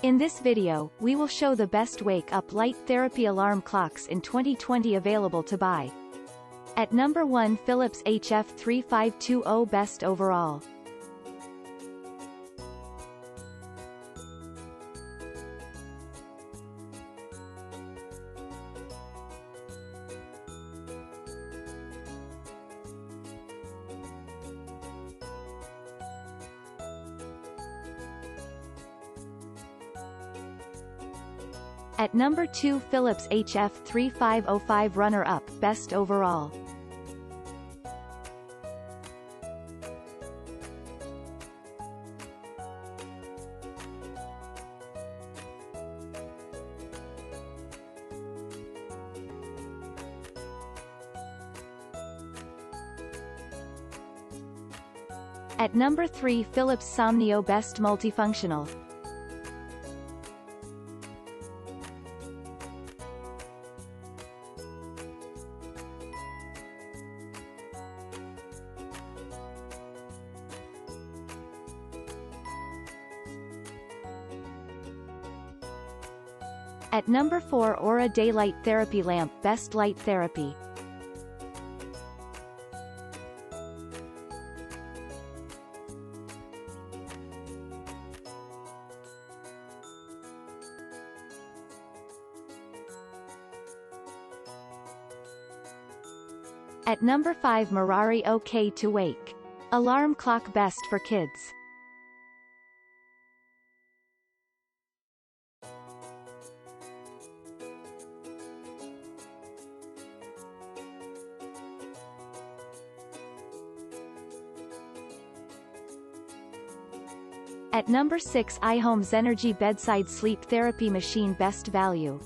In this video, we will show the best wake-up light therapy alarm clocks in 2020 available to buy. At number 1, Philips HF3520 Best Overall. At number 2, Philips HF3505 Runner-Up Best Overall. At number 3, Philips Somneo Best Multifunctional. At number 4, Aura Daylight Therapy Lamp Best Light Therapy. At number 5, Mirari OK to Wake Alarm Clock Best for Kids. At number 6, iHome Zenergy Bedside Sleep Therapy Machine Best Value.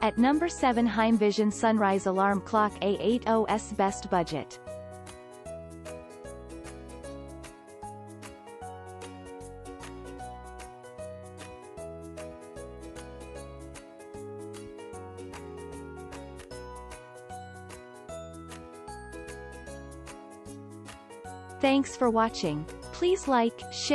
At number 7, HeimVision Sunrise Alarm Clock A80S Best Budget. Thanks for watching. Please like, share,